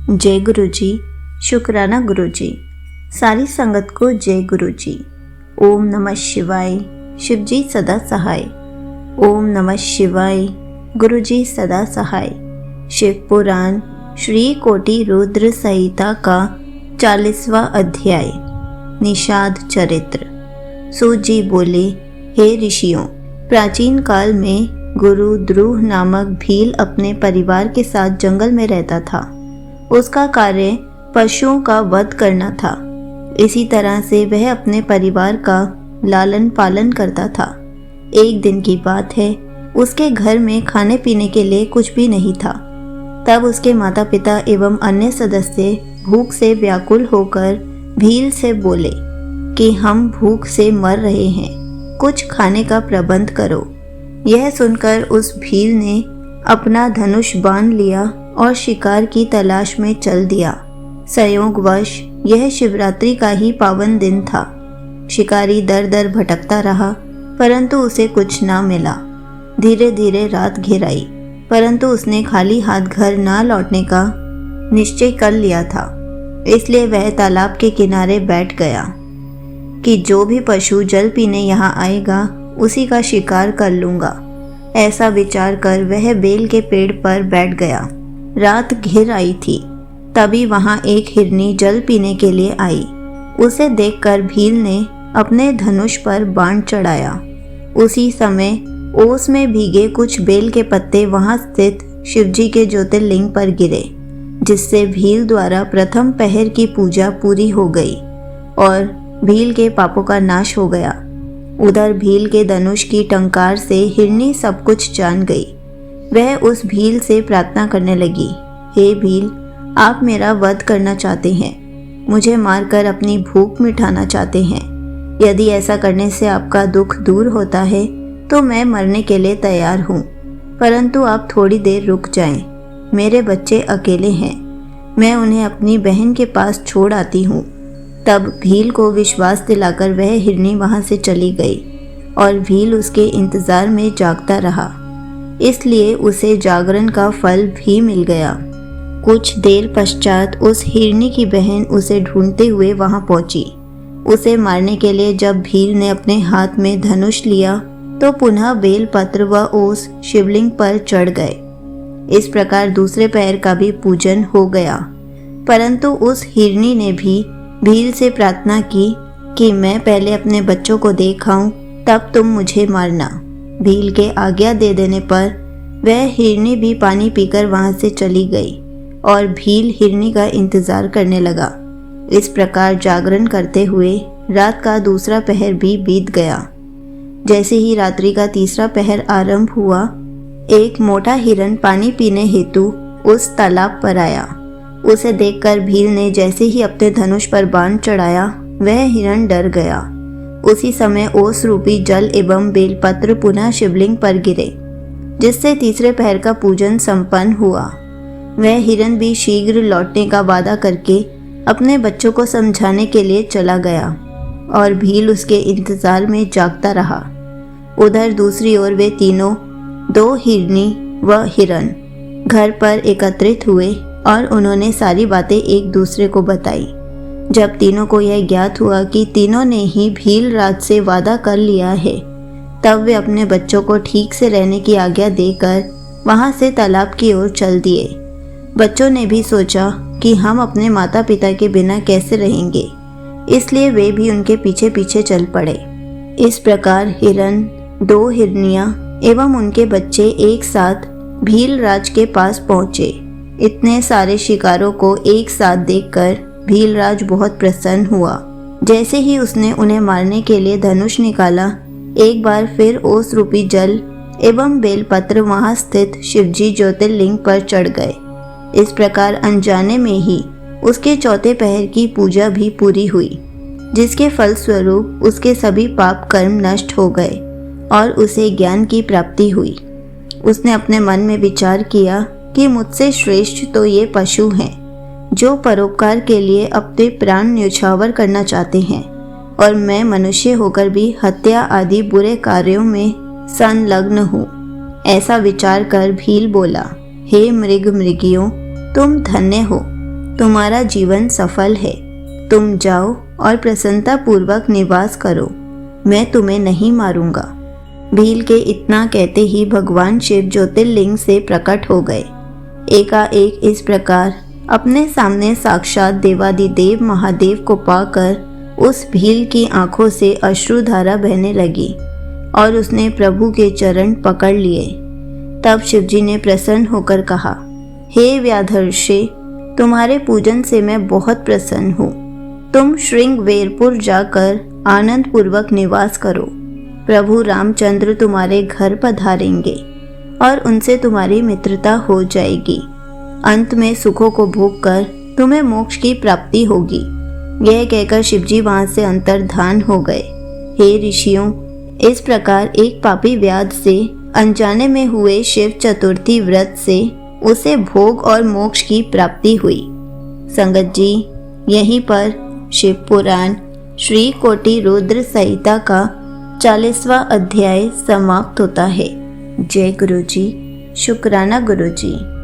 जय गुरु जी। शुक्राना गुरु जी। सारी संगत को जय गुरु जी। ओम नमः शिवाय। शिव जी सदा सहाय। ओम नमः शिवाय। गुरु जी सदा सहाय। शिव पुराण श्री कोटि रुद्र संहिता का 40वां अध्याय, निषाद चरित्र। सूत जी बोले, हे ऋषियों, प्राचीन काल में गुरु ध्रुव नामक भील अपने परिवार के साथ जंगल में रहता था। उसका कार्य पशुओं का वध करना था। इसी तरह से वह अपने परिवार का लालन पालन करता था। एक दिन की बात है, उसके घर में खाने पीने के लिए कुछ भी नहीं था। तब उसके माता पिता एवं अन्य सदस्य भूख से व्याकुल होकर भील से बोले कि हम भूख से मर रहे हैं, कुछ खाने का प्रबंध करो। यह सुनकर उस भील ने अपना धनुष बांध लिया और शिकार की तलाश में चल दिया। संयोगवश यह शिवरात्रि का ही पावन दिन था। शिकारी दर दर भटकता रहा, परंतु उसे कुछ ना मिला। धीरे धीरे रात घिर आई, परंतु उसने खाली हाथ घर ना लौटने का निश्चय कर लिया था। इसलिए वह तालाब के किनारे बैठ गया कि जो भी पशु जल पीने यहाँ आएगा उसी का शिकार कर लूँगा। ऐसा विचार कर वह बेल के पेड़ पर बैठ गया। रात घिर आई थी, तभी वहाँ एक हिरनी जल पीने के लिए आई। उसे देखकर भील ने अपने धनुष पर बाण चढ़ाया। उसी समय ओस में भीगे कुछ बेल के पत्ते वहाँ स्थित शिवजी के ज्योतिर्लिंग पर गिरे, जिससे भील द्वारा प्रथम पहर की पूजा पूरी हो गई और भील के पापों का नाश हो गया। उधर भील के धनुष की टंकार से हिरनी सब कुछ जान गई। वह उस भील से प्रार्थना करने लगी, हे भील, आप मेरा वध करना चाहते हैं, मुझे मारकर अपनी भूख मिटाना चाहते हैं। यदि ऐसा करने से आपका दुख दूर होता है तो मैं मरने के लिए तैयार हूँ, परंतु आप थोड़ी देर रुक जाएं। मेरे बच्चे अकेले हैं, मैं उन्हें अपनी बहन के पास छोड़ आती हूँ। तब भील को विश्वास दिलाकर वह हिरनी वहाँ से चली गई और भील उसके इंतजार में जागता रहा। इसलिए उसे जागरण का फल भी मिल गया। कुछ देर पश्चात उस हिरनी की बहन उसे ढूंढते हुए वहां पहुंची। उसे मारने के लिए जब भील ने अपने हाथ में धनुष लिया तो पुनः बेलपत्र व ओस शिवलिंग पर चढ़ गए। इस प्रकार दूसरे पैर का भी पूजन हो गया। परंतु उस हिरनी ने भी भील से प्रार्थना की कि मैं पहले अपने बच्चों को देख आऊं, तब तुम मुझे मारना। भील के आज्ञा दे देने पर वह हिरनी भी पानी पीकर वहां से चली गई और भील हिरनी का इंतजार करने लगा। इस प्रकार जागरण करते हुए रात का दूसरा पहर भी बीत गया। जैसे ही रात्रि का तीसरा पहर आरंभ हुआ, एक मोटा हिरन पानी पीने हेतु उस तालाब पर आया। उसे देखकर भील ने जैसे ही अपने धनुष पर बाण चढ़ाया, वह हिरन डर गया। उसी समय ओस रूपी जल एवं बेलपत्र पुनः शिवलिंग पर गिरे, जिससे तीसरे पहर का पूजन संपन्न हुआ। वह हिरन भी शीघ्र लौटने का वादा करके अपने बच्चों को समझाने के लिए चला गया और भील उसके इंतजार में जागता रहा। उधर दूसरी ओर वे तीनों, दो हिरनी व हिरन, घर पर एकत्रित हुए और उन्होंने सारी बातें एक दूसरे को बताई। जब तीनों को यह ज्ञात हुआ कि तीनों ने ही भील राज से वादा कर लिया है, तब वे अपने बच्चों को ठीक से रहने की आज्ञा देकर वहां से तालाब की ओर चल दिए। बच्चों ने भी सोचा कि हम अपने माता पिता के बिना कैसे रहेंगे, इसलिए वे भी उनके पीछे पीछे चल पड़े। इस प्रकार हिरन, दो हिरनियां एवं उनके बच्चे एक साथ भील राज के पास पहुंचे। इतने सारे शिकारों को एक साथ देखकर भीलराज बहुत प्रसन्न हुआ। जैसे ही उसने उन्हें मारने के लिए धनुष निकाला, एक बार फिर ओस रूपी जल एवं बेलपत्र वहां स्थित शिवजी ज्योतिर्लिंग पर चढ़ गए। इस प्रकार अनजाने में ही उसके चौथे पहर की पूजा भी पूरी हुई, जिसके फलस्वरूप उसके सभी पाप कर्म नष्ट हो गए और उसे ज्ञान की प्राप्ति हुई। उसने अपने मन में विचार किया कि मुझसे श्रेष्ठ तो ये पशु हैं, जो परोपकार के लिए अपने प्राण न्यौछावर करना चाहते हैं, और मैं मनुष्य होकर भी हत्या आदि बुरे कार्यों में संलग्न हूँ। ऐसा विचार कर भील बोला, हे मृग मृगियों, तुम धन्य हो, तुम्हारा जीवन सफल है। तुम जाओ और प्रसन्नता पूर्वक निवास करो, मैं तुम्हें नहीं मारूंगा। भील के इतना कहते ही भगवान शिव ज्योतिर्लिंग से प्रकट हो गए। एकाएक इस प्रकार अपने सामने साक्षात देवादिदेव महादेव को पाकर उस भील की आंखों से अश्रुधारा बहने लगी और उसने प्रभु के चरण पकड़ लिए। तब शिवजी ने प्रसन्न होकर कहा, हे व्याधर्षे, तुम्हारे पूजन से मैं बहुत प्रसन्न हूँ। तुम श्रृंगवेरपुर जाकर आनंद पूर्वक निवास करो। प्रभु रामचंद्र तुम्हारे घर पधारेंगे और उनसे तुम्हारी मित्रता हो जाएगी। अंत में सुखों को भोग कर तुम्हें मोक्ष की प्राप्ति होगी। यह कहकर शिवजी वहां से अंतर्धान हो गए। हे ऋषियों, इस प्रकार एक पापी व्याध से अनजाने में हुए शिव चतुर्थी व्रत से उसे भोग और मोक्ष की प्राप्ति हुई। संगत जी, यहीं पर शिव पुराण श्री कोटि रुद्र संहिता का 40वां अध्याय समाप्त होता है। जय गुरु जी। शुक्राना गुरु जी।